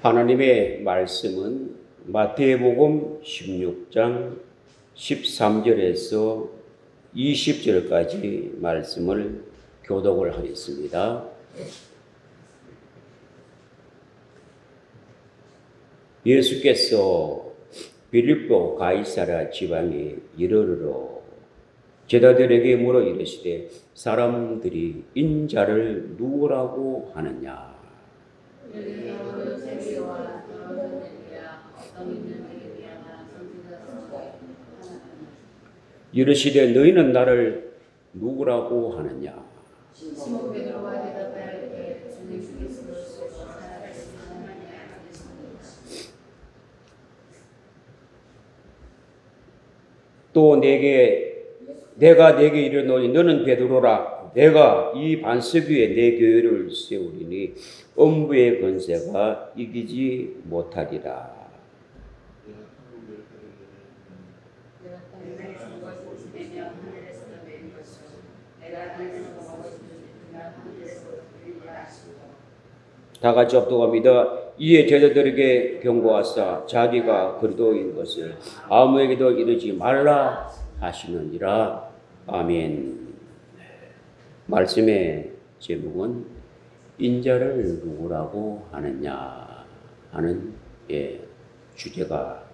하나님의 말씀은 마태복음 16장 13절에서 20절까지 말씀을 교독을 하겠습니다. 예수께서 빌립보 가이사랴 지방에 이르러 제자들에게 물어 이르시되 사람들이 인자를 누구라고 하느냐? 이르시되 너희는 나를 누구라고 하느냐? 또 내가 네게 이르노니 너는 베드로라. 내가 이 반석 위에 내 교회를 세우리니 음부의 권세가 이기지 못하리라. 다 같이 엎드갑니다. 이에 제자들에게 경고하사 자기가 그리스도인 것을 아무에게도 이르지 말라 하시느니라. 아멘. 말씀의 제목은 인자를 누구라고 하느냐 하는 주제가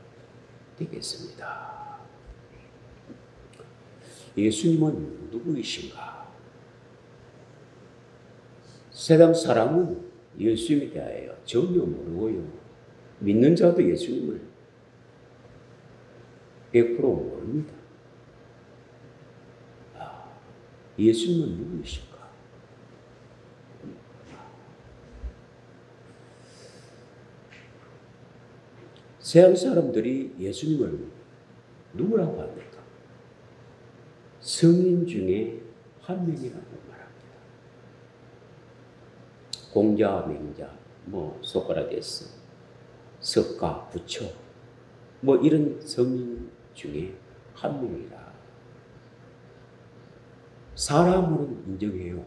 되겠습니다. 예수님은 누구이신가? 세상 사람은 예수님에 대하여 전혀 모르고요. 믿는 자도 예수님을 100% 모릅니다. 예수님은 누구이실까? 세상 사람들이 예수님을 누구라고 합니까? 성인 중에 한 명이라고 말합니다. 공자, 맹자, 소크라테스, 석가, 부처, 이런 성인 중에 한 명이라. 사람으로는 인정해요.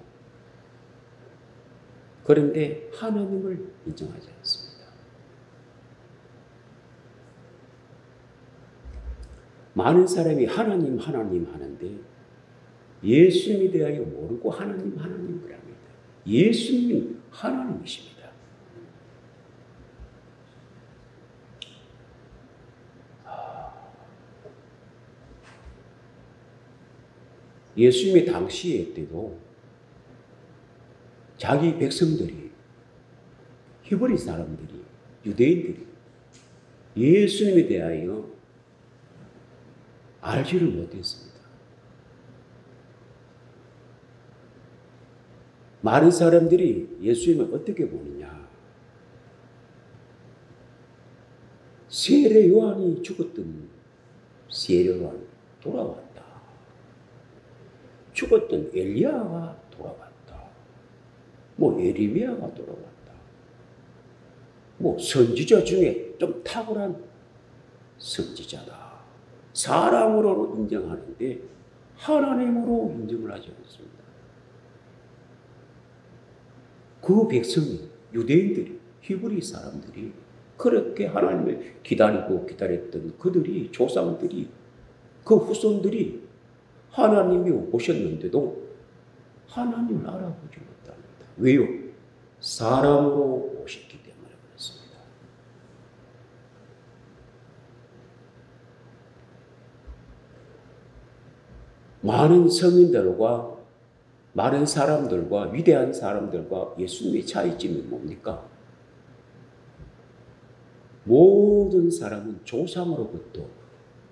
그런데 하나님을 인정하지 않습니다. 많은 사람이 하나님 하는데 예수님에 대하여 모르고 하나님을 합니다. 예수님이 하나님이십니다. 예수님이 당시에 때도 자기 백성들이, 히브리 사람들이, 유대인들이 예수님에 대하여 알지를 못했습니다. 많은 사람들이 예수님을 어떻게 보느냐? 세례 요한이 죽었던 세례 요한이 돌아왔다. 죽었던 엘리야가 돌아왔다. 에리미야가 돌아왔다. 선지자 중에 좀 탁월한 선지자다. 사람으로 인정하는데 하나님으로 인정을 하지 않습니다. 그 백성이, 유대인들이, 히브리 사람들이 그렇게 하나님을 기다렸던 그들이, 조상들이, 그 후손들이 하나님이 오셨는데도 하나님을 알아보지 못합니다. 왜요? 사람으로 오셨기 때문에 그렇습니다. 많은 성인들과 많은 사람들과 위대한 사람들과 예수님의 차이점이 뭡니까? 모든 사람은 조상으로부터,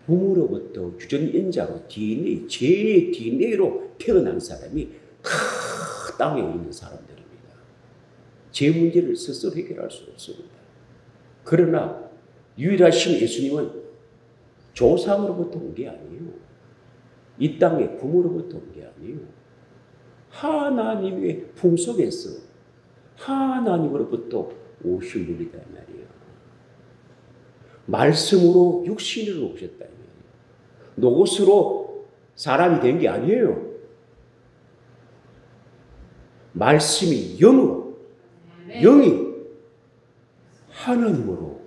부모로부터 유전인자로 DNA, 제 DNA로 태어난 사람이 땅에 있는 사람들입니다. 제 문제를 스스로 해결할 수 없습니다. 그러나 유일하신 예수님은 조상으로부터 온 게 아니에요. 이 땅의 부모로부터 온 게 아니에요. 하나님의 품속에서 하나님으로부터 오신 분이다 말이에요. 말씀으로 육신으로 오셨다 말이에요. 노고스로 사람이 된 게 아니에요. 말씀이 영으로, 영이 하나님으로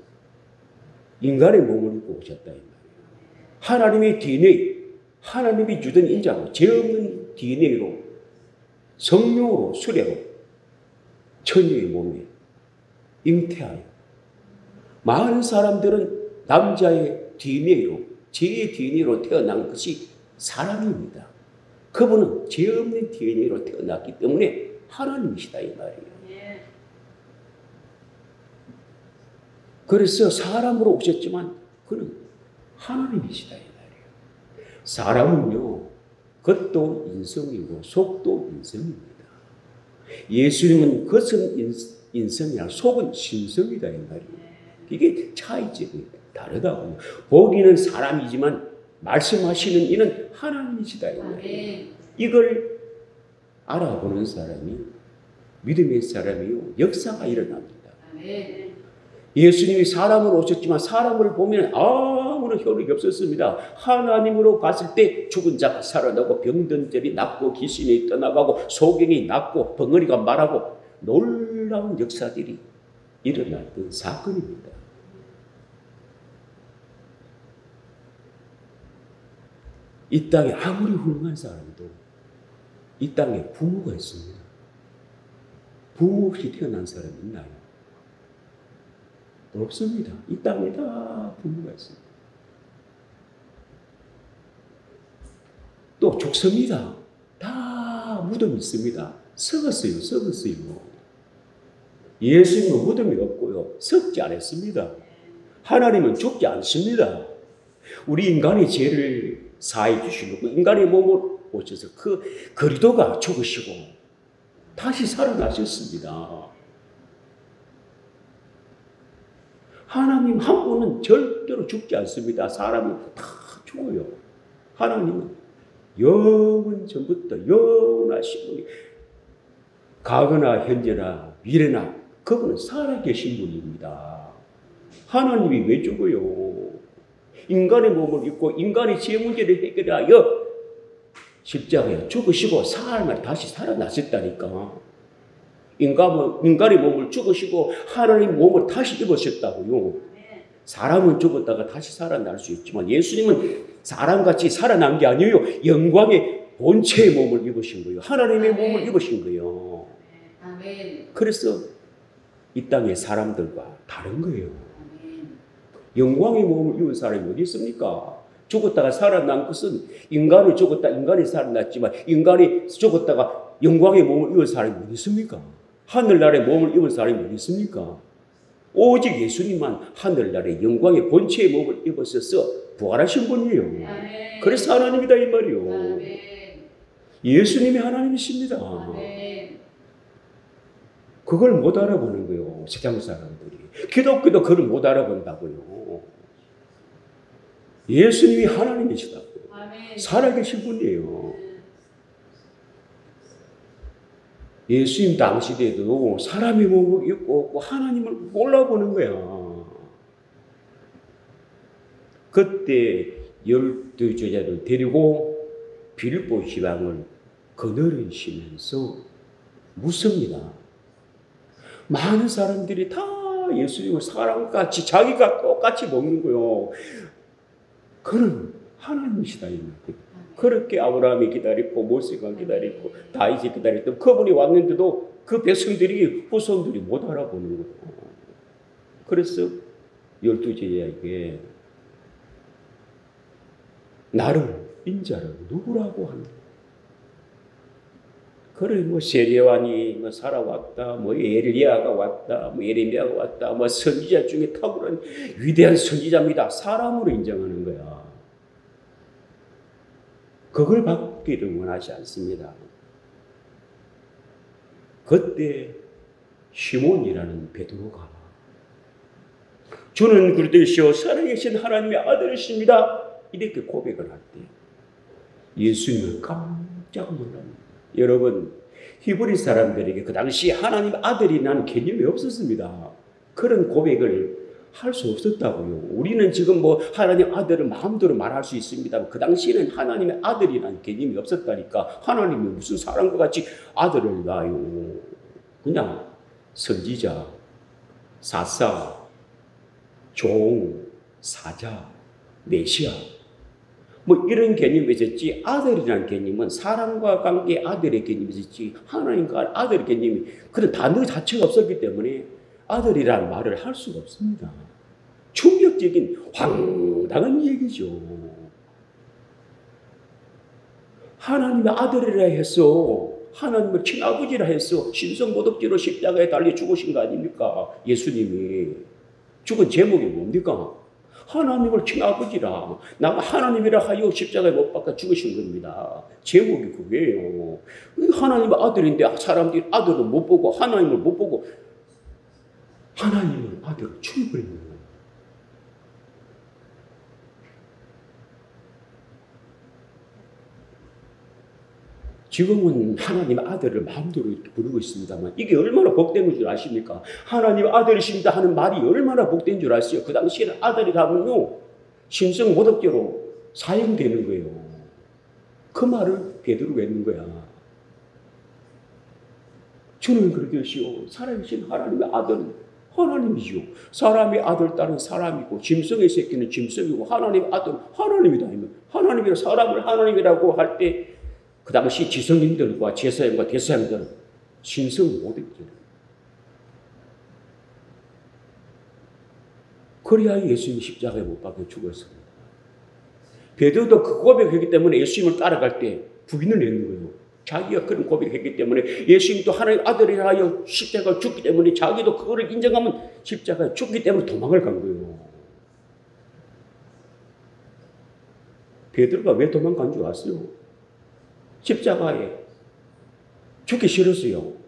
인간의 몸을 입고 오셨다 이 말이에요. 하나님의 DNA, 하나님이 주던 인자로, 죄 없는 DNA로, 성령으로, 수레로 처녀의 몸에 잉태하여 많은 사람들은 남자의 DNA로, 죄의 DNA로 태어난 것이 사람입니다. 그분은 죄 없는 DNA로 태어났기 때문에 하나님이시다 이 말이에요. 그래서 사람으로 오셨지만 그는 하나님이시다 이 말이에요. 사람은요, 겉도 인성이고 속도 인성입니다. 예수님은 겉은 인성이라 속은 신성이다 이 말이에요. 이게 차이점이 다르다고요. 보기는 사람이지만 말씀하시는 이는 하나님이시다 이 말이에요. 이걸 알아보는 사람이 믿음의 사람이요, 역사가 일어납니다. 예수님이 사람으로 오셨지만 사람을 보면 아무런 효력이 없었습니다. 하나님으로 갔을 때 죽은 자가 살아나고 병든 자들이 낫고 귀신이 떠나가고 소경이 낫고 벙어리가 말하고 놀라운 역사들이 일어났던 사건입니다. 이 땅에 아무리 훌륭한 사람도 이 땅에 부모가 있습니다. 부모 없이 태어난 사람이 있나요? 없습니다. 이 땅에 다 부모가 있습니다. 또 죽습니다. 다 무덤이 있습니다. 썩었어요. 예수님은 무덤이 없고요, 썩지 않았습니다. 하나님은 죽지 않습니다. 우리 인간의 죄를 사해 주시고 인간의 몸을 오셔서 그 그리스도가 죽으시고 다시 살아나셨습니다. 하나님 한 분은 절대로 죽지 않습니다. 사람은 다 죽어요. 하나님은 영원 전부터 영원하신 분이 과거나 현재나 미래나 그분은 살아계신 분입니다. 하나님이 왜 죽어요? 인간의 몸을 입고 인간의 죄 문제를 해결하여 십자가에 죽으시고 사흘 다시 살아나셨다니까. 인간의 몸을 죽으시고 하나님 몸을 다시 입으셨다고요. 사람은 죽었다가 다시 살아날 수 있지만 예수님은 사람같이 살아난 게 아니에요. 영광의 본체의 몸을 입으신 거예요. 하나님의 몸을 입으신 거예요. 그래서 이 땅의 사람들과 다른 거예요. 영광의 몸을 입은 사람이 어디 있습니까? 죽었다가 살아난 것은 인간이 죽었다 인간이 살아났지만 인간이 죽었다가 영광의 몸을 입은 사람이 어디 있습니까? 하늘나라의 몸을 입은 사람이 어디 있습니까? 오직 예수님만 하늘나라의 영광의 본체의 몸을 입으셔서 부활하신 분이에요. 그래서 하나님이다 이 말이요. 예수님이 하나님이십니다. 그걸 못 알아보는 거예요. 세상 사람들이. 기독교도 그걸 못 알아본다고요. 예수님이 하나님이시다고요. 살아계신 분이에요. 예수님 당시에도 사람의 몸을 입고 하나님을 몰라보는 거야. 그때 12 제자를 데리고 빌립보 지방을 거느리시면서 묻습니다. 많은 사람들이 다 예수님을 사람같이 자기가 똑같이 먹는 거요. 그는 하나님이시다 이 말이에요. 그렇게 아브라함이 기다렸고 모세가 기다렸고 다윗이 기다렸던 그분이 왔는데도 그 백성들이 후손들이 못 알아보는 거예요. 그래서 12 제자에게 나를 인자를 누구라고 하는 거예요. 그래 세례요한이 살아왔다, 엘리야가 왔다, 예레미야가 왔다, 선지자 중에 탁월한 위대한 선지자입니다. 사람으로 인정하는 거야. 그걸 받기를 원하지 않습니다. 그때 시몬이라는 베드로가 주는 그리스도시요 살아계신 하나님의 아들이십니다. 이렇게 고백을 할 때 예수님은 깜짝 놀랍니다. 여러분, 히브리 사람들에게 그 당시 하나님 아들이라는 개념이 없었습니다. 그런 고백을 할 수 없었다고요. 우리는 지금 하나님 아들을 마음대로 말할 수 있습니다. 그 당시에는 하나님의 아들이라는 개념이 없었다니까. 하나님이 무슨 사람과 같이 아들을 낳아요. 그냥 선지자, 사사, 종, 사자, 메시아 뭐 이런 개념이 있었지 아들이라는 개념은 사람과 관계 아들의 개념이 있었지 하나님과 아들의 개념이 그런 단어 자체가 없었기 때문에 아들이라는 말을 할 수가 없습니다. 충격적인 황당한 얘기죠. 하나님의 아들이라 해서 하나님의 친아버지라 해서 신성모독죄로 십자가에 달려 죽으신 거 아닙니까? 예수님이 죽은 제목이 뭡니까? 하나님을 친아버지라 나가 하나님이라 하여 십자가에 못 박아 죽으신 겁니다. 제목이 그거예요. 하나님의 아들인데 사람들이 아들을 못 보고 하나님을 못 보고 하나님을 아들을 죽여버리는 거예요. 지금은 하나님의 아들을 마음대로 부르고 있습니다만 이게 얼마나 복된 줄 아십니까? 하나님 아들이십니다 하는 말이 얼마나 복된 줄 아세요? 그 당시에는 아들이라면요 신성 모독죄로 사형되는 거예요. 그 말을 베드로가 했는 거야. 주는 그러듯이요 살아계신 하나님의 아들은 하나님이죠. 사람의 아들 딸은 사람이고 짐승의 새끼는 짐승이고 하나님의 아들은 하나님이다. 하나님이라 사람을 하나님이라고 할 때 그 당시 지성인들과 제사장과 대사장들은 신성 모독죄. 그래야 예수님이 십자가에 못 박혀 죽었습니다. 베드로도 그 고백했기 때문에 예수님을 따라갈 때 부인을 했는 거예요. 자기가 그런 고백했기 때문에 예수님도 하나님의 아들이라 하여 십자가에 죽기 때문에 자기도 그거를 인정하면 십자가에 죽기 때문에 도망을 간 거예요. 베드로가 왜 도망간 줄 아세요? 십자가에 죽기 싫었어요.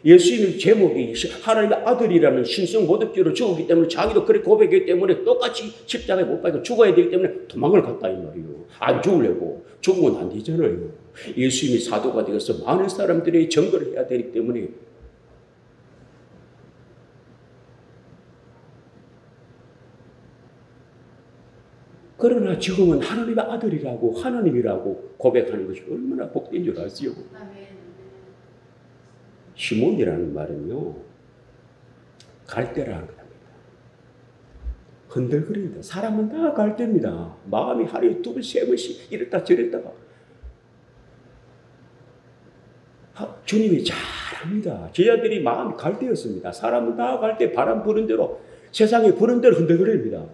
예수님의 제목이 하나님의 아들이라는 신성 모독죄로 죽었기 때문에 자기도 그렇게 고백했기 때문에 똑같이 십자가에 못 박혀 죽어야 되기 때문에 도망을 갔다 이 말이에요. 안 죽으려고. 죽으면 안 되잖아요. 예수님이 사도가 되어서 많은 사람들의 증거를 해야 되기 때문에 그러나 지금은 하나님의 아들이라고 하나님이라고 고백하는 것이 얼마나 복된 줄 아세요? 시몬이라는 말은요 갈대라는 겁니다. 흔들거립니다. 사람은 다 갈대입니다. 마음이 하루에 두 번, 세 번씩 이랬다 저랬다가 주님이 잘합니다. 제자들이 마음이 갈대였습니다. 사람은 다 갈대, 바람 부는 대로 세상에 부는 대로 흔들거립니다.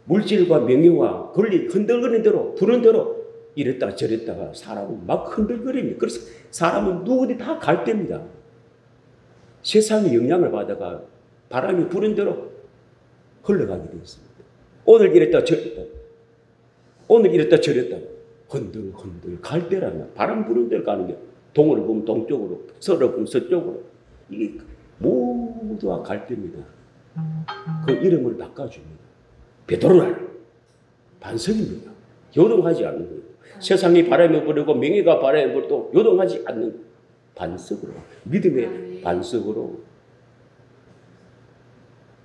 물질과 명예와 권리 흔들거리는 대로 부는 대로 이랬다가 저랬다가 사람은 막 흔들거립니다. 그래서 사람은 누구든 다 갈대입니다. 세상의 영향을 받아가 바람이 부는 대로 흘러가게 되었습니다. 오늘 이랬다 저랬다 오늘 이랬다 저랬다 흔들 갈대라면 바람 부는 대로 가는 게 동을 보면 동쪽으로 서를 보면 서쪽으로 이게 모두가 갈대입니다. 그 이름을 바꿔줍니다. 베드로라는 반석입니다. 요동하지 않는 거예요. 세상이 바람에 부르고 명예가 바람에 불어도 요동하지 않는 반석으로 믿음의 반석으로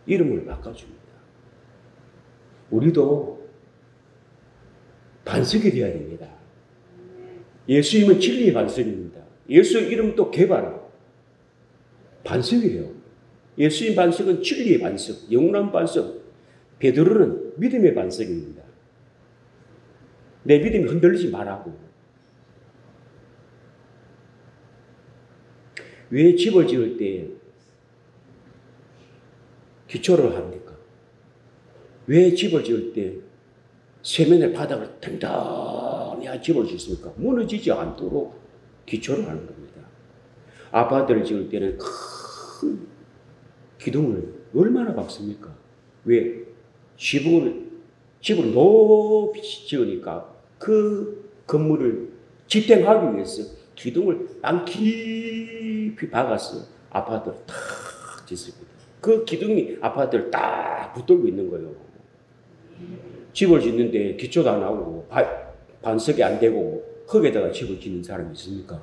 이름을 바꿔줍니다. 우리도 반석이 되어야 됩니다. 예수님은 진리의 반석입니다. 예수 이름도 개발 반석이에요. 예수님 반석은 진리의 반석, 영원한 반석. 베드로는 믿음의 반석입니다. 내 믿음이 흔들리지 말라고. 왜 집을 지을 때 기초를 합니까? 왜 집을 지을 때 세면의 바닥을 단단히 한 집을 짓습니까? 무너지지 않도록 기초를 하는 겁니다. 아파트를 지을 때는 큰 기둥을 얼마나 박습니까? 왜? 집을 높이 지으니까 그 건물을 지탱하기 위해서 기둥을 땅 깊이 박아서 아파트를 탁 짓습니다. 그 기둥이 아파트를 딱 붙들고 있는 거예요. 집을 짓는데 기초도 안 하고 반석이 안 되고 흙에다가 집을 짓는 사람이 있습니까?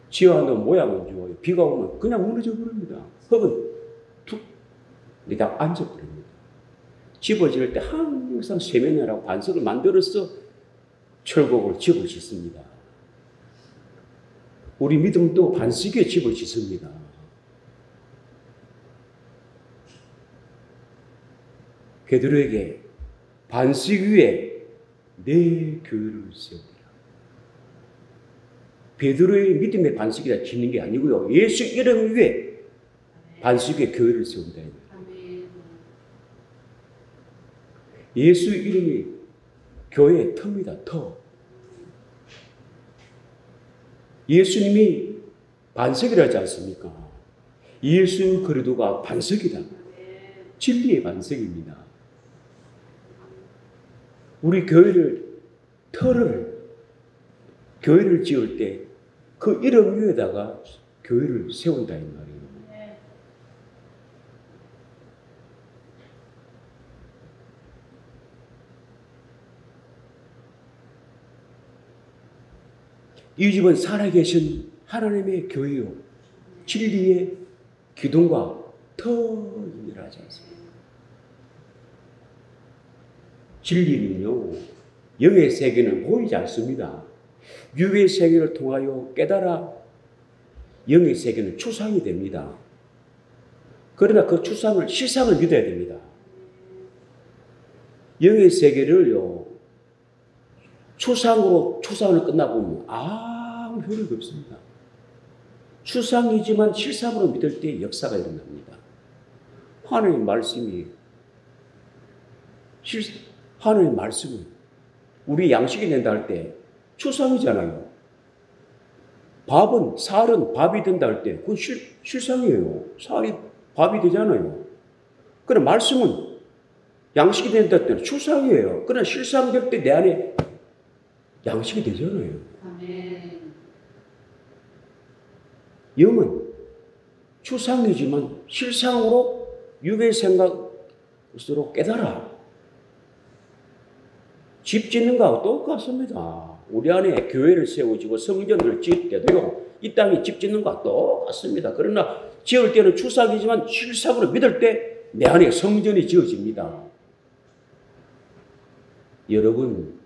지어놓은 모양은 좋아요. 비가 오면 그냥 무너져 버립니다. 흙은 툭 내다 앉아버립니다. 집을 지을 때 항상 세면이라고 반석을 만들어서 철곡을 집을 짓습니다. 우리 믿음도 반석에 집을 짓습니다. 베드로에게 반석 위에 내 교회를 세우리라. 베드로의 믿음의 반석이라 짓는 게 아니고요. 예수 이름 위에 반석 위에 교회를 세운다. 예수 이름이 교회의 터입니다. 터. 예수님이 반석이라 하지 않습니까? 예수 그리스도가 반석이다. 진리의 반석입니다. 우리 교회를 지을 때 그 이름 위에다가 교회를 세운다 이 말이에요. 이 집은 살아계신 하나님의 교회요. 진리의 기둥과 터이라 하지 않습니까? 진리는요, 영의 세계는 보이지 않습니다. 육의 세계를 통하여 깨달아 영의 세계는 추상이 됩니다. 그러나 그 추상을, 실상을 믿어야 됩니다. 영의 세계를요, 추상을 끝나보면 아무 효력이 없습니다. 추상이지만 실상으로 믿을 때 역사가 일어납니다. 하나님의 말씀은 우리 양식이 된다 할 때 추상이잖아요. 쌀은 밥이 된다 할 때 그건 실상이에요. 쌀이 밥이 되잖아요. 그럼 말씀은 양식이 된다 할 때는 추상이에요. 그러나 실상될 때 내 안에 양식이 되잖아요. 아멘. 영은 추상이지만 실상으로 육의 생각으로 깨달아. 집 짓는 거하고 똑같습니다. 우리 안에 교회를 세워지고 성전을 지을 때도요, 이 땅에 집 짓는 거와 똑같습니다. 그러나 지을 때는 추상이지만 실상으로 믿을 때 내 안에 성전이 지어집니다. 여러분,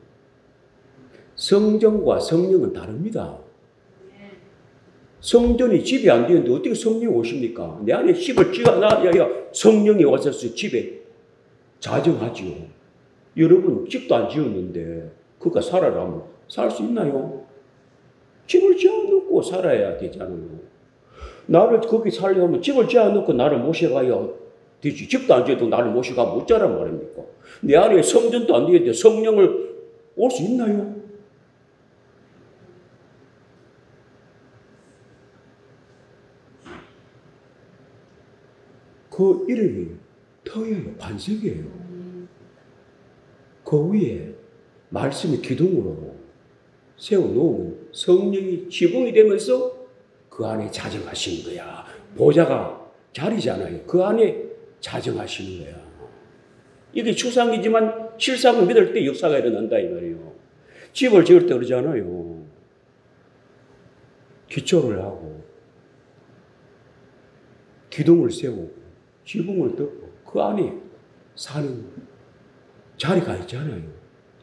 성전과 성령은 다릅니다. 성전이 집이 안 되는데 어떻게 성령이 오십니까? 내 안에 집을 지어놔야 성령이 오셔서 집에 자정하지요. 여러분, 집도 안 지었는데 그가 살아라면 살 수 있나요? 집을 지어놓고 살아야 되잖아요. 나를 거기 살려면 집을 지어놓고 나를 모셔가야 되지. 집도 안 지어도 나를 모셔가면 어쩌란 말입니까? 내 안에 성전도 안 되는데 성령을 올 수 있나요? 그 이름이 터예요. 반석이에요. 그 위에 말씀의 기둥으로 세워놓으면 성령이 지붕이 되면서 그 안에 자정하시는 거야. 보좌가 자리잖아요. 그 안에 자정하시는 거야. 이게 추상이지만 실상을 믿을 때 역사가 일어난다 이 말이에요. 집을 지을 때 그러잖아요. 기초를 하고 기둥을 세우고 지붕을 덮고 그 안에 사는 자리가 있잖아요.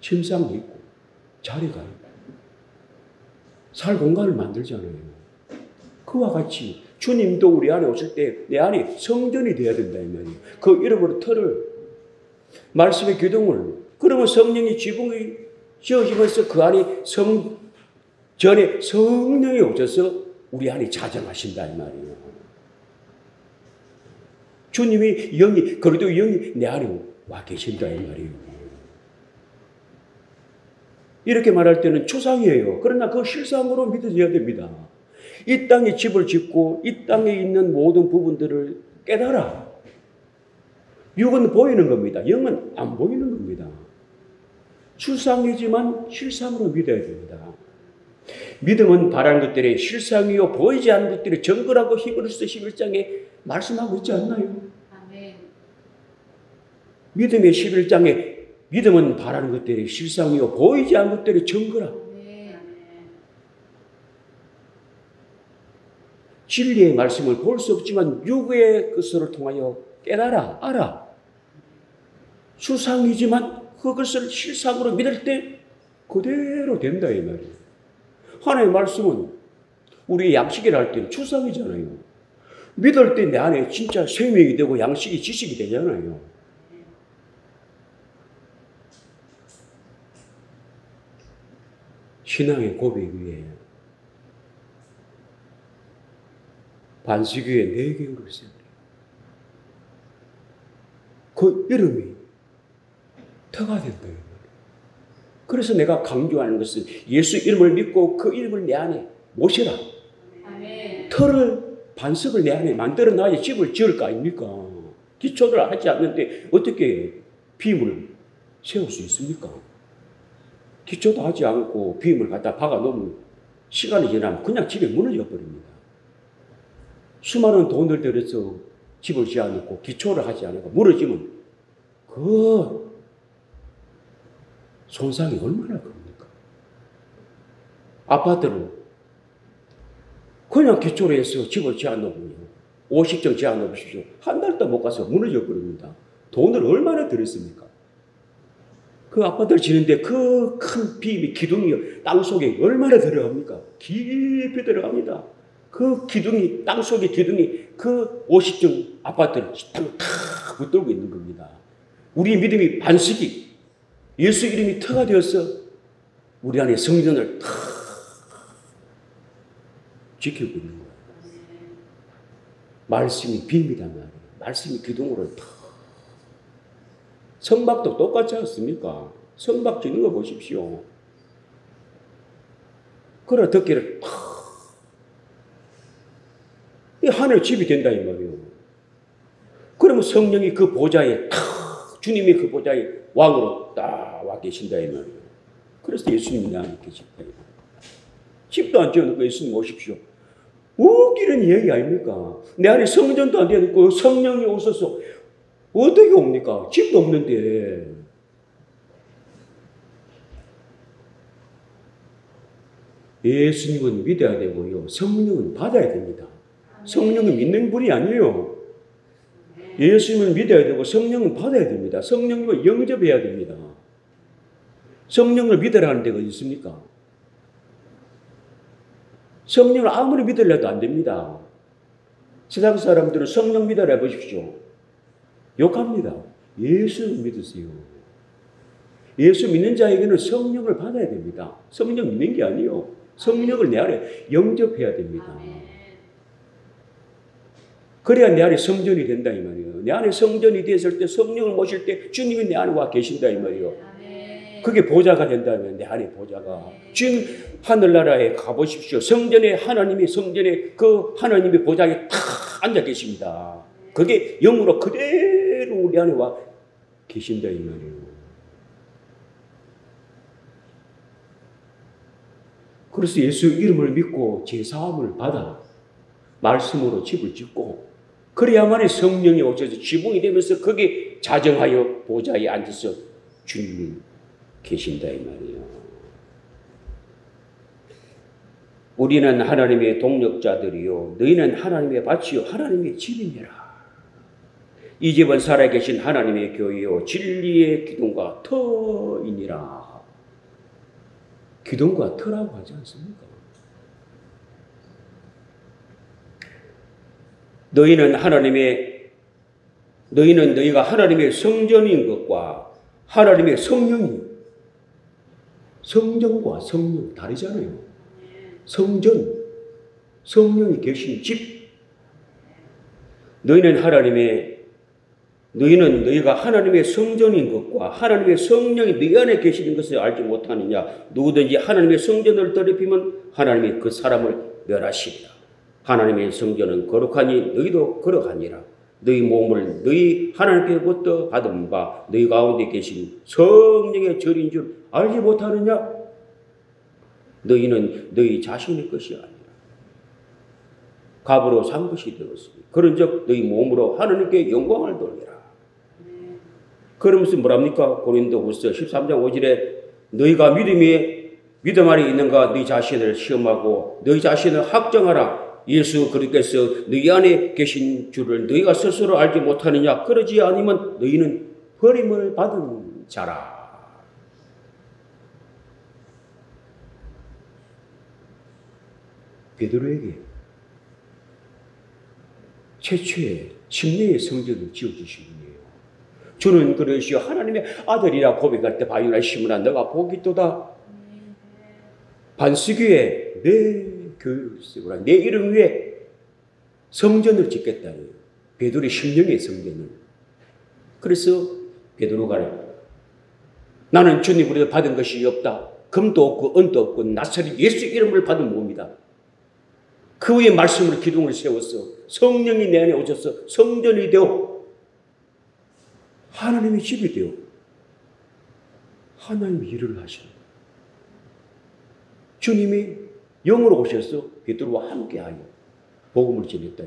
침상이 있고 자리가 있고 살 공간을 만들잖아요. 그와 같이 주님도 우리 안에 오실 때 내 안에 성전이 되어야 된다 이 말이에요. 그 이름으로 터를, 말씀의 기둥을, 그러면 성령이 지붕이 지어지면서 그 안에 전에 성령이 오셔서 우리 안에 자정하신다 이 말이에요. 주님이 영이, 그래도 영이 내 안에 와 계신다 이 말이에요. 이렇게 말할 때는 추상이에요. 그러나 그 실상으로 믿어져야 됩니다. 이 땅에 집을 짓고 이 땅에 있는 모든 부분들을 깨달아. 육은 보이는 겁니다. 영은 안 보이는 겁니다. 추상이지만 실상으로 믿어야 됩니다. 믿음은 바라는 것들의 실상이요 보이지 않는 것들의 정거라고 히브리서 11장에 말씀하고 있지 않나요? 아멘. 믿음의 11장에 믿음은 바라는 것들의 실상이요 보이지 않는 것들의 정거라. 진리의 말씀을 볼 수 없지만 육의 것을 통하여 깨달아, 알아. 추상이지만 그것을 실상으로 믿을 때 그대로 된다 이 말이에요. 하나님의 말씀은 우리 양식이라 할 때는 추상이잖아요. 믿을 때 내 안에 진짜 생명이 되고 양식이 지식이 되잖아요. 신앙의 고백 위에 반석 위에 내 개울을 세우리. 그 이름이 터가 된다. 그래서 내가 강조하는 것은 예수 이름을 믿고 그 이름을 내 안에 모시라. 아멘. 터를, 반석을 내 안에 만들어 놔야 집을 지을 거 아닙니까? 기초를 하지 않는데 어떻게 빔을 세울 수 있습니까? 기초도 하지 않고 빔을 갖다 박아 놓으면 시간이 지나면 그냥 집에 무너져 버립니다. 수많은 돈을 들여서 집을 지어놓고 기초를 하지 않고 무너지면 그 손상이 얼마나 큽니까? 아파트를 그냥 기초로 해서 집을 지어놓으면 50층 지어놓으십시오. 한 달도 못 가서 무너져 버립니다. 돈을 얼마나 들였습니까? 그 아파트를 지는데 그 큰 빔이 기둥이 땅속에 얼마나 들어갑니까? 깊이 들어갑니다. 그 기둥이, 땅속의 기둥이 그 50층 아파트를 탁 붙들고 있는 겁니다. 우리 믿음이 반석이 예수 이름이 터가 되어서 우리 안에 성전을 탁 지키고 있는 거예요. 말씀이 빔이란 말이에요. 말씀이 기둥으로 탁. 성막도 똑같지 않습니까? 성막 짓는 거 보십시오. 그래 덮개를 탁. 이 하늘 집이 된다 이 말이에요. 그러면 성령이 그 보좌에 탁, 주님이 그 보좌에 왕으로 딱 와 계신다 이 말이에요. 그래서 예수님이 내 안에 계신다 이 말이에요. 집도 안 지어놓고 예수님 오십시오. 웃기는 얘기 아닙니까? 내 안에 성전도 안 되어놓고 성령이 오셔서 어떻게 옵니까? 집도 없는데. 예수님은 믿어야 되고요. 성령은 받아야 됩니다. 성령은 믿는 분이 아니에요. 예수님을 믿어야 되고 성령은 받아야 됩니다. 성령님을 영접해야 됩니다. 성령을 믿으라는 데가 있습니까? 성령을 아무리 믿으려도 안 됩니다. 세상 사람들은 성령 믿으라 해보십시오. 욕합니다. 예수를 믿으세요. 예수 믿는 자에게는 성령을 받아야 됩니다. 성령 믿는 게 아니에요. 성령을 내 안에 영접해야 됩니다. 그래야 내 안에 성전이 된다 이 말이에요. 내 안에 성전이 되었을 때 성령을 모실 때 주님이 내 안에 와 계신다 이 말이에요. 그게 보좌가 된다면 내 안에 보좌가. 지금 하늘나라에 가보십시오. 성전에 하나님이 성전에 그 하나님의 보좌에 탁 앉아 계십니다. 그게 영으로 그대로 우리 안에 와 계신다 이 말이에요. 그래서 예수 이름을 믿고 제사함을 받아 말씀으로 집을 짓고 그래야만이 성령이 오셔서 지붕이 되면서 거기 자정하여 보좌에 앉아서 주님이 계신다 이 말이에요. 우리는 하나님의 동력자들이요 너희는 하나님의 밭이요 하나님의 집이니라. 이 집은 살아계신 하나님의 교회요 진리의 기둥과 터이니라. 기둥과 터라고 하지 않습니까? 너희가 하나님의 성전인 것과 하나님의 성령이 성전과 성령 다르잖아요. 성전, 성령이 계신 집. 너희가 하나님의 성전인 것과 하나님의 성령이 너희 안에 계시는 것을 알지 못하느냐. 누구든지 하나님의 성전을 더럽히면 하나님이 그 사람을 멸하시리라. 하나님의 성전은 거룩하니 너희도 거룩하니라. 너희 몸을 너희 하나님께로부터 받은 바 너희 가운데 계신 성령의 절인 줄 알지 못하느냐. 너희는 너희 자신의 것이 아니라 값으로 산 것이 되었으니 그런즉 너희 몸으로 하나님께 영광을 돌리라. 그러면서 뭐랍니까? 고린도후서 13장 5절에 너희가 믿음 안에 있는가 너희 자신을 시험하고 너희 자신을 확정하라. 예수 그리스도께서 너희 안에 계신 줄을 너희가 스스로 알지 못하느냐. 그러지 않으면 너희는 버림을 받은 자라. 베드로에게 최초의 침례의 성전을 지어주신 분이에요. 주는 그러시오 하나님의 아들이라 고백할 때 바위나 시므나 너가 복이 있도다. 반석위에 내 교회를 세우라. 내 이름 위에 성전을 짓겠다. 베드로의 심령의 성전을. 그래서 베드로가 나는 주님으로 받은 것이 없다. 금도 없고 은도 없고 나사렛 예수 이름을 받은 몸이다. 그 위에 말씀으로 기둥을 세워서 성령이 내 안에 오셔서 성전이 되어 하나님의 집이 되어 하나님의 일을 하시는 주님이 영으로 오셔서 베드로와 함께하여 복음을 전했다.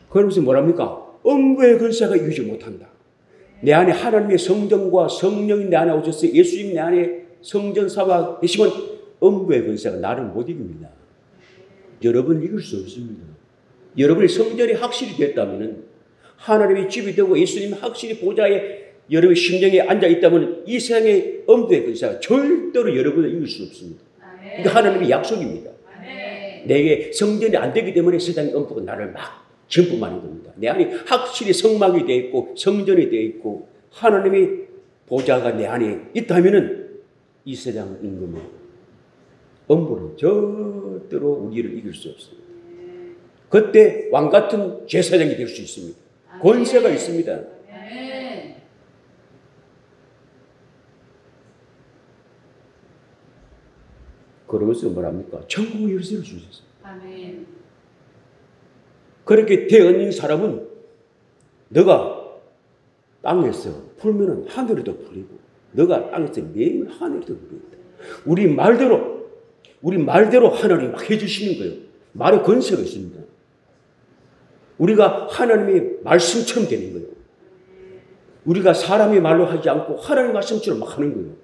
그러면서 뭐랍니까? 음부의 권세가 이기지 못한다. 내 안에 하나님의 성전과 성령이 내 안에 오셔서 예수님 내 안에 성전 사와 계시면 음부의 권세가 나를 못 이깁니다. 여러분 이길 수 없습니다. 여러분의 성전이 확실히 됐다면 하나님의 집이 되고 예수님 확실히 보좌에 여러분의 심령에 앉아 있다면 이 세상의 음부의 권세가 절대로 여러분을 이길 수 없습니다. 이게 하나님의 약속입니다. 내게 성전이 안 되기 때문에 세상의 음부가 나를 막 전부만인 겁니다. 내 안에 확실히 성막이 되어 있고 성전이 되어 있고 하나님의 보좌가 내 안에 있다면은 이 세상 임금은 음부는 절대로 우리를 이길 수 없습니다. 그때 왕 같은 제사장이 될 수 있습니다. 권세가 있습니다. 그러면서 뭐랍니까? 천국의 열쇠를 주셨어요. 아멘. 그렇게 되어있는 사람은 너가 땅에서 풀면은 하늘에도 풀리고 너가 땅에서 매일 하늘에도 풀린다. 우리 말대로 하나님이 막 해주시는 거예요. 말의 권세가 있습니다. 우리가 하나님의 말씀처럼 되는 거예요. 우리가 사람의 말로 하지 않고 하나님의 말씀처럼 막 하는 거예요.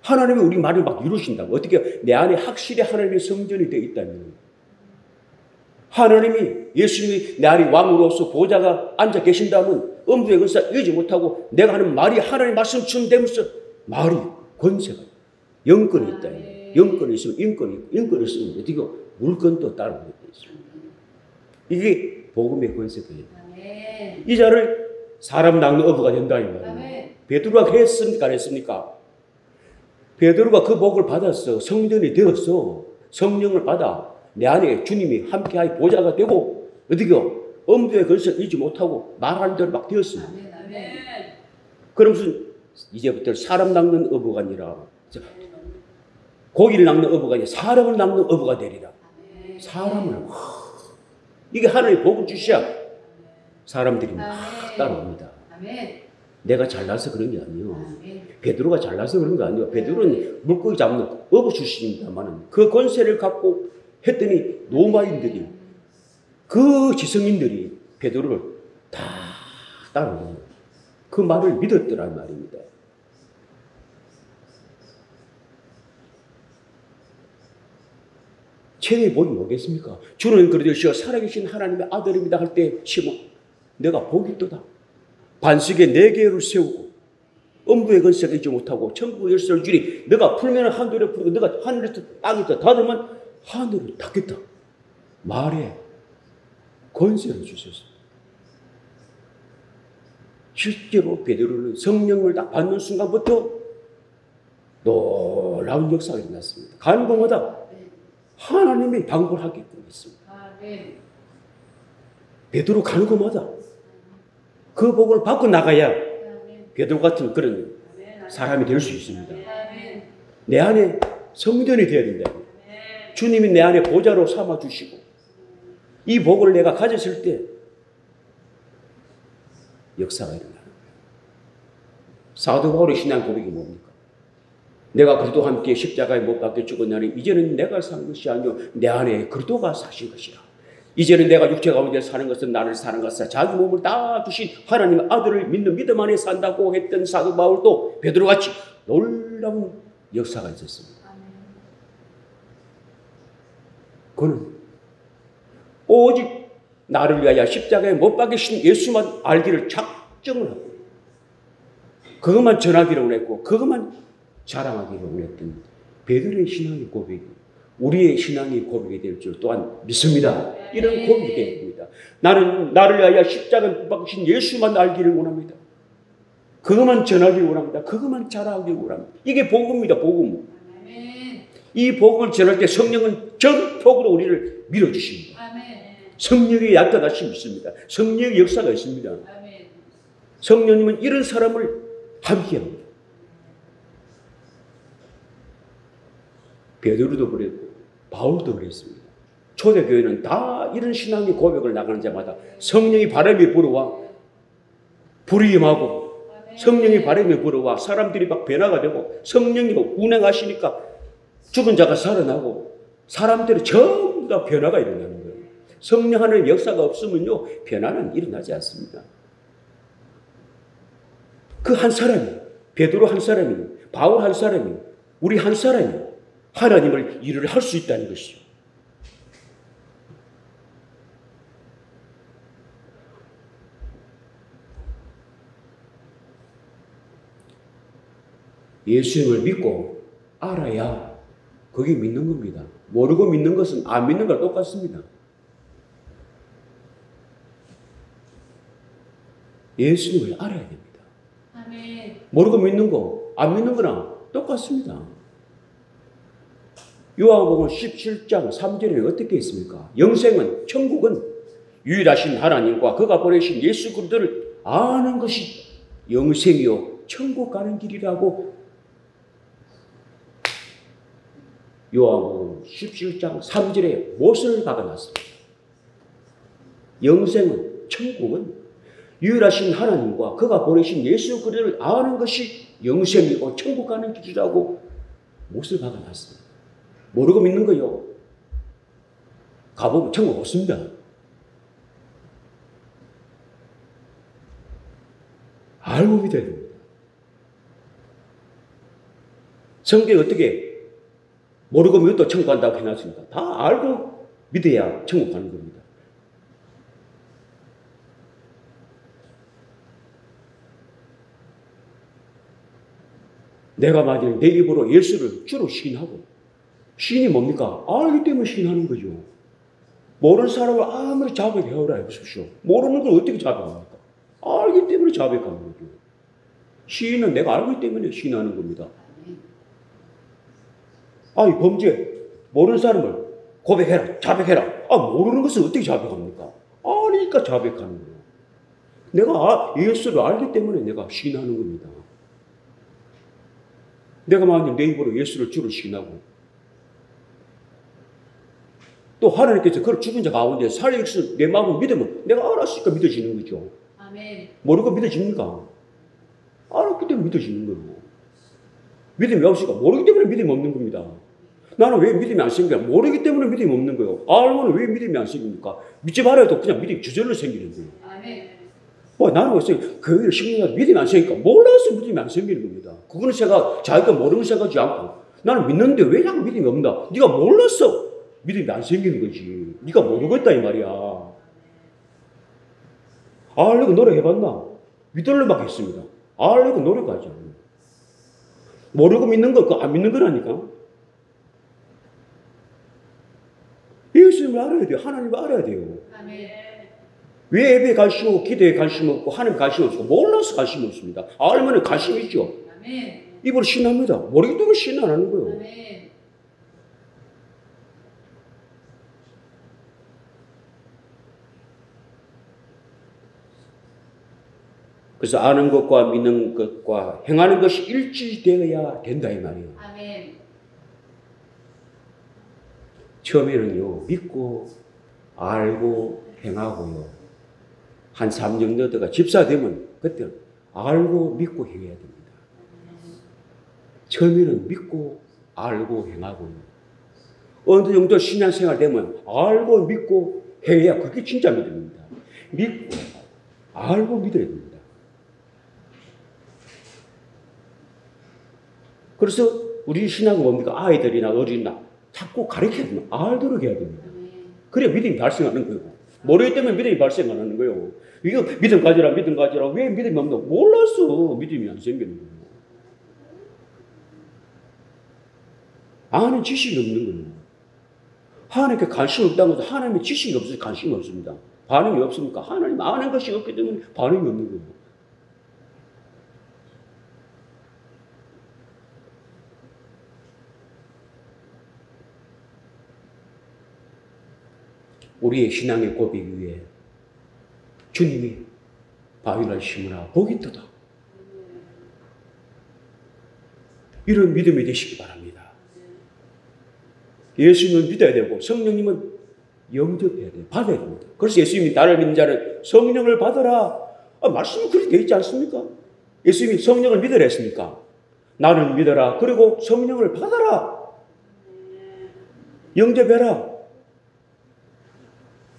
하나님이 우리 말을 막 이루신다고. 어떻게 내 안에 확실히 하나님의 성전이 되어 있다면 하나님이 예수님이 내 안에 왕으로서 보좌가 앉아 계신다면 음부의 권세가 이기지 못하고 내가 하는 말이 하나님의 말씀처럼 되면서 말이 권세가 영권이 있다. 영권이 있으면 인권이 있고 인권이 있으면 어떻게 물건도 따르게 되어 있습니다. 이게 복음의 권세예요. 이 자를 사람 낚는 어부가 된다 이 말이에요. 베드로가 했습니까 안 했습니까? 베드로가 그 복을 받았어. 성전이 되었어. 성령을 받아 내 안에 주님이 함께하여 보좌가 되고 어디요? 음부의 권세를 이기지 못하고 말하는 대로 막 되었습니다. 그러면서 이제부터 사람 낚는 어부가 아니라 고기를 낚는 어부가 아니라 사람을 낚는 어부가 되리라. 사람을 이게 하나님의 복을 주셔야 사람들이 막 따라옵니다. 내가 잘나서 그런 게 아니에요. 베드로가 잘나서 그런 게 아니에요. 베드로는 물고기 잡는 어부 출신입니다만 그 권세를 갖고 했더니 로마인들이 그 지성인들이 베드로를 다 따르고 그 말을 믿었더란 말입니다. 최대의 복이 뭐겠습니까? 주는 그러시어 살아계신 하나님의 아들입니다 할 때 시몬 내가 복이 있도다. 반석에 네 개를 세우고 음부의 권세가 있지 못하고 천국의 열쇠를 주니 너가 풀면 하늘에 풀고 너가 하늘에서 땅에서 닫으면 하늘을 닫겠다. 말에 권세를 주셨어요. 실제로 베드로는 성령을 딱 받는 순간부터 놀라운 역사가 일어났습니다. 가는 곳마다 하나님의 방법을 하게끔 했습니다. 베드로 가는 곳마다 그 복을 받고 나가야 베드로 같은 그런 사람이 될 수 있습니다. 내 안에 성전이 되어야 된다. 주님이 내 안에 보좌로 삼아주시고 이 복을 내가 가졌을 때 역사가 일어나는 거예요. 사도 바울의 신앙 고백이 뭡니까? 내가 그리스도와 함께 십자가에 못 박혀 죽었나니 이제는 내가 사는 것이 아니요 내 안에 그리스도가 사신 것이라. 이제는 내가 육체 가운데 사는 것은 나를 사는 것이라. 자기 몸을 다 주신 하나님의 아들을 믿는 믿음 안에 산다고 했던 사도 바울도 베드로같이 놀라운 역사가 있었습니다. 그는 오직 나를 위하여 십자가에 못 박히신 예수만 알기를 작정을 하고 그것만 전하기를 원했고 그것만 자랑하기를 원했던 베드로의 신앙의 고백이 우리의 신앙이 고백이 될 줄 또한 믿습니다. 이런 고백이 되어야 됩니다. 나는 나를 위하여 십자가를 못 박으신 예수만 알기를 원합니다. 그것만 전하기를 원합니다. 그것만 잘하기를 원합니다. 이게 복음입니다. 복음. 이 복음을 전할 때 성령은 전폭으로 우리를 밀어주십니다. 성령의 약간하심이 있습니다. 성령의 역사가 있습니다. 성령님은 이런 사람을 함께합니다. 베드로도 그랬고 바울도 그랬습니다. 초대교회는 다 이런 신앙의 고백을 나가는 자마다 성령이 바람이 불어와 불이 임하고 성령이 바람이 불어와 사람들이 막 변화가 되고 성령이 운행하시니까 죽은 자가 살아나고 사람들이 전부 다 변화가 일어나는 거예요. 성령 하나님의 역사가 없으면요 변화는 일어나지 않습니다. 그 한 사람이 베드로 한 사람이 바울 한 사람이 우리 한 사람이 하나님을 일을 할 수 있다는 것이죠. 예수님을 믿고 알아야 그게 믿는 겁니다. 모르고 믿는 것은 안 믿는 거랑 똑같습니다. 예수님을 알아야 됩니다. 아멘. 모르고 믿는 거, 안 믿는 거랑 똑같습니다. 요한복음 17장 3절에 어떻게 있습니까? 영생은, 천국은 유일하신 하나님과 그가 보내신 예수 그리스도를 아는 것이 영생이요 천국 가는 길이라고 요한복음 17장 3절에 못을 박아놨습니다. 영생은, 천국은 유일하신 하나님과 그가 보내신 예수 그리스도를 아는 것이 영생이고 천국 가는 길이라고 못을 박아놨습니다. 모르고 믿는 거요. 가보면 천국 없습니다. 알고 믿어야 됩니다. 성경에 어떻게 모르고 믿어도 천국 간다고 해놨습니까? 다 알고 믿어야 천국 가는 겁니다. 내가 만일 내 입으로 예수를 주로 시인하고 시인이 뭡니까? 알기 때문에 시인하는 거죠. 모르는 사람을 아무리 자백해오라 해보십시오. 모르는 걸 어떻게 자백합니까? 알기 때문에 자백하는 거죠. 시인은 내가 알기 때문에 시인하는 겁니다. 이 범죄 모르는 사람을 고백해라, 자백해라. 모르는 것을 어떻게 자백합니까? 아니까 자백하는 거예요. 내가 예수를 알기 때문에 내가 시인하는 겁니다. 내가 만약 내 입으로 예수를 주로 시인하고 또 하나님께서 그걸 죽은 자 가운데 살려서 내 마음을 믿으면 내가 알았으니까 믿어지는 거죠. 아멘. 모르고 믿어집니까? 알았기 때문에 믿어지는 거예요. 믿음이 없으니까 모르기 때문에 믿음이 없는 겁니다. 나는 왜 믿음이 안 생겨요? 모르기 때문에 믿음이 없는 거예요. 알면 왜 믿음이 안 생깁니까? 믿지 말아야 도 그냥 믿음이 저절로 생기는 거예요. 아멘. 나는 왜 교회를 신경하지 믿음이 안 생기니까 몰라서 믿음이 안 생기는 겁니다. 그거는 자기가 모르는 생각하지 않고 나는 믿는데 왜 자꾸 믿음이 없나? 네가 몰랐어. 믿음이 안 생기는 거지. 네가 모르고 있다 이 말이야. 알려고 노력해봤나? 믿으려고 했습니다. 알려고 노력하지 않아요. 모르고 믿는 거, 그거 안 믿는 거라니까. 예수님을 알아야 돼요. 하나님을 알아야 돼요. 아멘. 왜 예배에 관심 없고 기도에 관심 없고 하나님 관심 없고 몰라서 관심 없습니다. 알면 관심 있죠. 아멘. 입으로 신합니다. 모르기 때문에 신 안 하는 거예요. 아멘. 그래서 아는 것과 믿는 것과 행하는 것이 일치되어야 된다 이 말이에요. 아멘. 처음에는요 믿고 알고 행하고요. 한 3년 너다가 집사 되면 그때는 알고 믿고 행해야 됩니다. 처음에는 믿고 알고 행하고요. 어느 정도 신앙생활 되면 알고 믿고 행해야 그게 진짜 믿음입니다. 믿고 알고 믿어야 됩니다. 그래서 우리 신앙은 뭡니까? 아이들이나 어린이나 자꾸 가르쳐야 됩니다. 알도록 해야 됩니다. 그래야 믿음이 발생하는 거예요. 모르기 때문에 믿음이 발생 안 하는 거예요. 이거 믿음 가지라, 믿음 가지라. 왜 믿음이 없나? 몰랐어. 믿음이 안 생기는 거예요. 아는 지식이 없는 거예요. 하나님께 관심이 없다는 것은 하나님의 지식이 없어서 관심이 없습니다. 반응이 없습니까? 하나님 아는 것이 없기 때문에 반응이 없는 거예요. 우리의 신앙의 고백 위에 주님이 바위를 심으라 복이 뜨다. 이런 믿음이 되시기 바랍니다. 예수님은 믿어야 되고 성령님은 영접해야 돼요. 받아야 됩니다. 그래서 예수님이 나를 믿는 자는 성령을 받아라. 말씀이 그렇게 되어 있지 않습니까? 예수님이 성령을 믿으라 했습니까? 나를 믿어라. 그리고 성령을 받아라. 영접해라.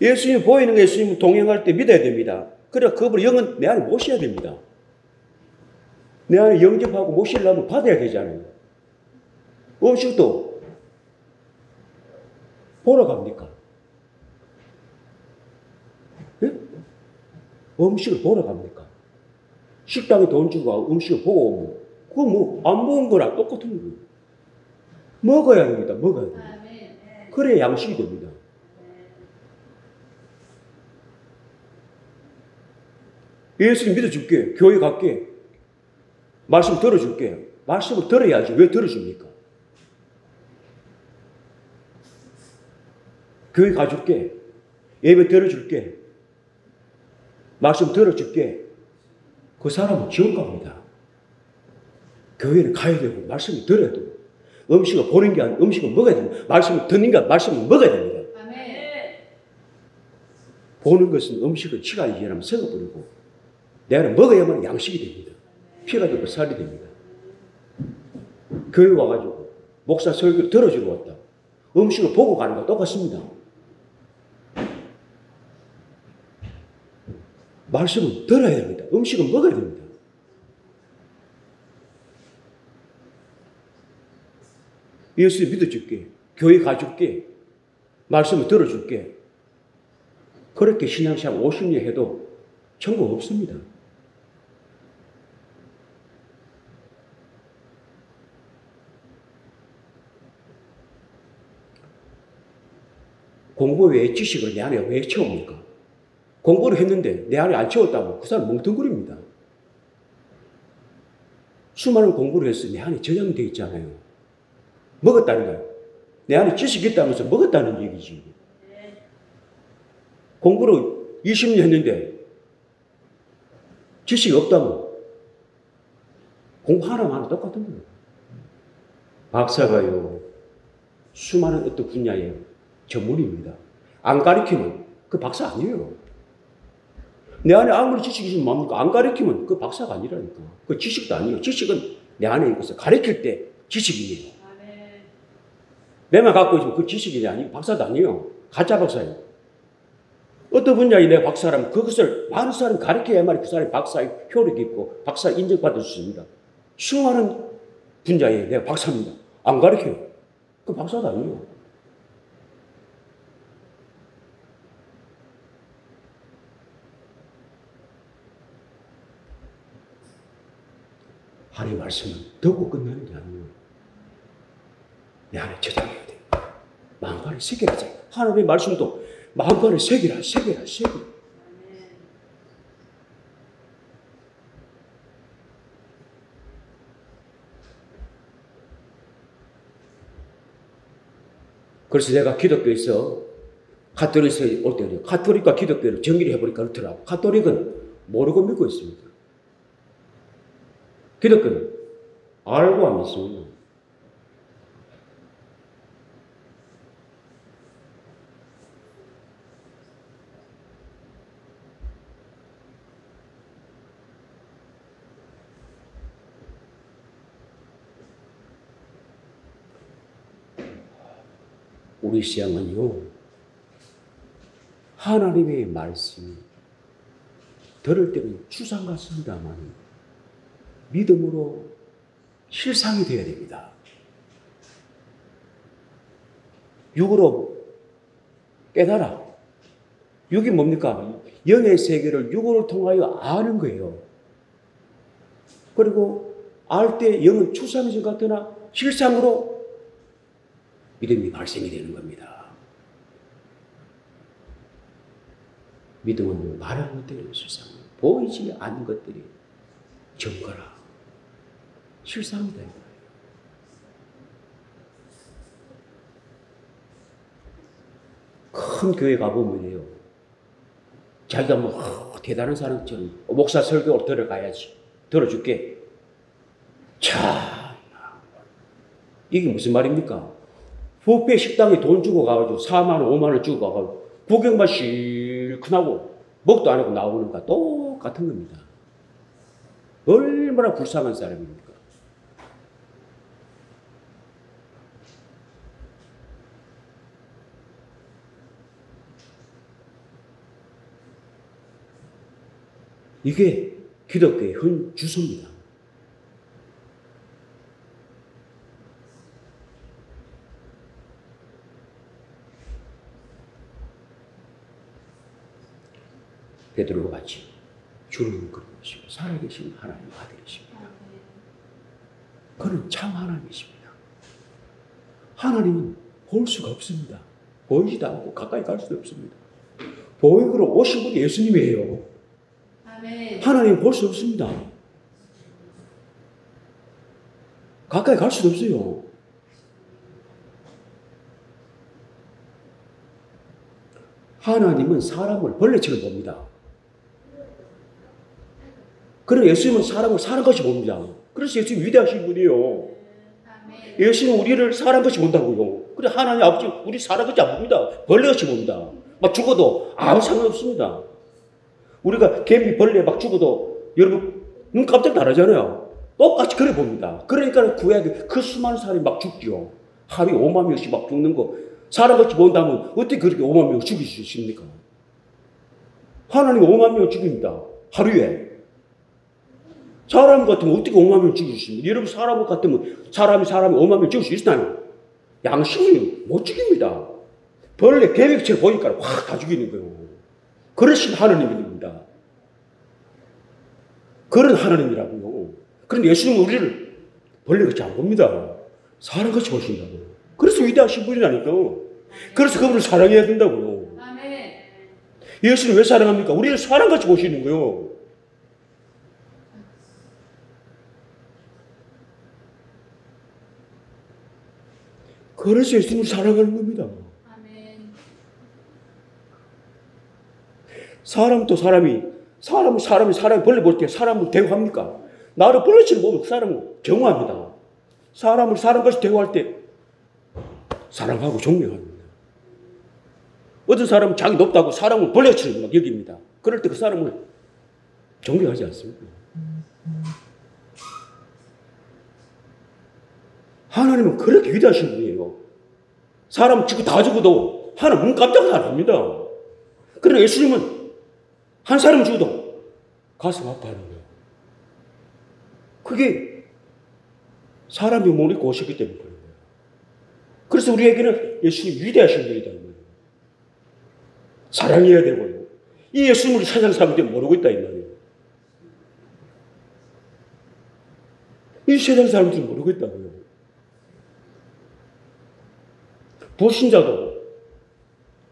예수님이 보이는 거 예수님 동행할 때 믿어야 됩니다. 그래 그분의 영은 내 안에 모셔야 됩니다. 내 안에 영접하고 모시려면 받아야 되잖아요. 음식도 보러 갑니까? 예? 음식을 보러 갑니까? 식당에 돈 주고 음식을 보고 오면 그거 뭐 안 먹은 거랑 똑같은 거예요. 먹어야 됩니다. 먹어야 됩니다. 그래야 양식이 됩니다. 예수님 믿어줄게. 교회 갈게. 말씀 들어줄게. 말씀을 들어야지. 왜 들어줍니까? 교회 가줄게. 예배 들어줄게. 말씀 들어줄게. 그 사람은 지옥 갑니다. 교회는 가야 되고 말씀을 들어야 되고 음식을 보는 게 아니라 음식을 먹어야 됩니다. 말씀을 듣는 게 아니라 말씀을 먹어야 됩니다. 아멘. 보는 것은 음식을 시간이 지나면 썩어버리고 내 안에 먹어야만 양식이 됩니다. 피가 되고 살이 됩니다. 교회 와가지고 목사 설교를 들어주러 왔다. 음식을 보고 가는 거 똑같습니다. 말씀은 들어야 됩니다. 음식은 먹어야 됩니다. 예수 믿어줄게. 교회 가줄게. 말씀을 들어줄게. 그렇게 신앙생활 50년 해도 천국 없습니다. 공부 외에 지식을 내 안에 왜 채웁니까? 공부를 했는데 내 안에 안 채웠다고 그 사람 멍텅구리입니다. 수많은 공부를 해서 내 안에 저장되어 있잖아요. 먹었다는 거예요. 내 안에 지식이 있다면서 먹었다는 얘기지. 공부를 20년 했는데 지식이 없다면 공부 하나만 똑같은 거예요. 박사가요. 수많은 어떤 분야의 전문입니다. 안 가르치면 그 박사 아니에요. 내 안에 아무리 지식이 있으면 뭡니까? 안 가르치면 그 박사가 아니라니까. 그 지식도 아니에요. 지식은 내 안에 있어서 가르칠 때 지식이에요. 내만 갖고 있으면 그 지식이 아니고 박사도 아니에요. 가짜 박사예요. 어떤 분야에 내가 박사라면 그것을 많은 사람이 가르쳐야만 그 사람이 박사의 효력이 있고 박사 인정받을 수 있습니다. 수많은 분야에 내가 박사입니다. 안 가르쳐요. 그 박사도 아니에요. 하나님의 말씀은 듣고 끝나는 게 아니에요. 내 안에 저장해야 돼요. 마음간에 새겨라. 하나님의 말씀도 마음간에 새겨라. 그래서 내가 기독교에서 가톨릭에서 올 때 가톨릭과 기독교를 정리를 해보니까 그렇더라고요. 가톨릭은 모르고 믿고 있습니다. 기독교는 알고 안 믿습니다. 우리 신앙은요, 하나님의 말씀이 들을 때는 추상 같습니다만 믿음으로 실상이 되어야 됩니다. 육으로 깨달아. 육이 뭡니까? 영의 세계를 육으로 통하여 아는 거예요. 그리고 알 때 영은 추상인 것 같으나 실상으로 믿음이 발생이 되는 겁니다. 믿음은 말을 못해요. 실상 보이지 않는 것들이 증거라. 실상이다. 큰 교회 가보면요, 자기가 뭐 대단한 사람처럼 목사 설교 들어가야지, 들어줄게. 참, 이게 무슨 말입니까? 부페 식당에 돈 주고 가가지고 4만 원, 5만 원 주고 가가지고 구경만 실컷하고 먹도 안 하고 나오는 거 똑같은 겁니다. 얼마나 불쌍한 사람입니까? 이게 기독교의 현 주소입니다. 베드로가 같이 주는 그러시고 살아계신 하나님 아들이십니다. 그는 참 하나님이십니다. 하나님은 볼 수가 없습니다. 보이지도 않고 가까이 갈 수도 없습니다. 보이기로 오신 분이 예수님이에요. 하나님 볼 수 없습니다. 가까이 갈 수도 없어요. 하나님은 사람을 벌레처럼 봅니다. 그럼 예수님은 사람을 사람같이 봅니다. 그래서 예수님 위대하신 분이에요. 예수님은 우리를 사람같이 본다고요. 그래 하나님 아버지 우리 사람같이 안 봅니다. 벌레같이 봅니다. 막 죽어도 아무 상관없습니다. 우리가 개미 벌레 막 죽어도 여러분 눈 깜짝 놀라잖아요. 똑같이 그래 봅니다. 그러니까 구약에 그 수많은 사람이 막 죽죠. 하루에 5만 명씩 막 죽는 거 사람같이 본다면 어떻게 그렇게 5만 명을 죽일 수 있습니까? 하나님 5만 명을 죽입니다. 하루에. 사람 같으면 어떻게 5만 명을 죽일 수 있습니까? 여러분 사람 같으면 사람이 5만 명을 죽일 수 있나요? 양심이 못 죽입니다. 벌레 개미처럼 보니까 확 다 죽이는 거예요. 그러신 하나님입니다. 그런 하나님이라고요. 그런데 예수님은 우리를 벌레같이 안 봅니다. 사람같이 보신다고요. 그래서 위대하신 분이라니까요. 그래서 그분을 사랑해야 된다고요. 예수님 왜 사랑합니까? 우리를 사람같이 보시는 거예요. 그래서 예수님을 사랑하는 겁니다. 사람이 벌레 볼 때 사람을 대우합니까? 나를 벌레처럼 보면 그 사람은 경호합니다. 사람을 사람같이 대우할 때 사랑하고 존경합니다. 어떤 사람은 자기 높다고 사람을 벌레처럼 막 여깁니다. 그럴 때 그 사람을 존경하지 않습니까? 하나님은 그렇게 위대하신 분이에요. 사람 다 죽어도 하나님 눈 깜짝도 안 합니다. 그러나 예수님은 한 사람 죽어도 가슴 아파하는 거예요. 그게 사람이 몸을 입고 오셨기 때문에 그런 거예요. 그래서 우리에게는 예수님이 위대하신 분이다. 사랑해야 되고요. 이 예수님을 세상 사람들이 모르고 있다 이 말이에요. 이 세상 사람들이 모르고 있다고요. 불신자도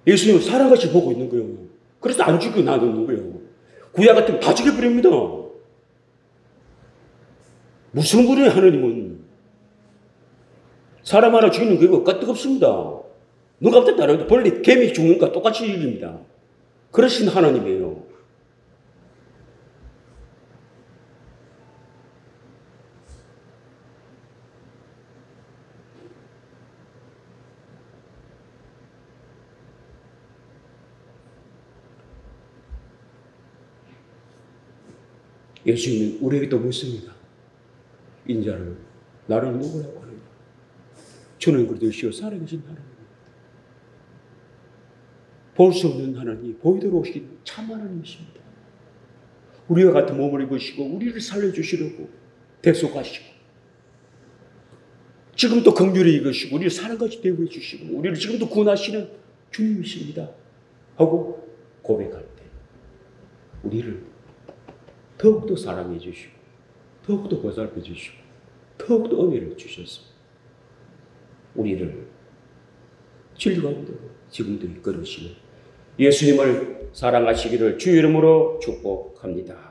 예수님을 사랑같이 보고 있는 거예요. 그래서 안 죽이고 놔두는 거예요. 구약 같으면 다 죽여버립니다. 무슨 분이에요, 하나님은. 사람 하나 죽이는 거 까뜩없습니다. 눈 깜짝 따라도 벌레, 개미 죽는 거 똑같이 죽입니다. 그러신 하나님이에요. 예수님은 우리에게 또 묻습니다. 인자를 나를 누구라고 하느냐? 주는 그리스도시요 살아계신 하나님. 볼 수 없는 하나님, 보이도록 오신 참 하나님이십니다. 우리와 같은 몸을 입으시고 우리를 살려주시려고 대속하시고 지금도 긍휼히 이끄시고 우리를 사랑같이 대우해 주시고 우리를 지금도 구원하시는 주님이십니다 하고 고백할 때 우리를 더욱더 사랑해 주시고 더욱더 보살펴 주시고 더욱더 은혜를 주셨습니다. 우리를 진리 가운데로 지금도 이끌으시는 예수님을 사랑하시기를 주 이름으로 축복합니다.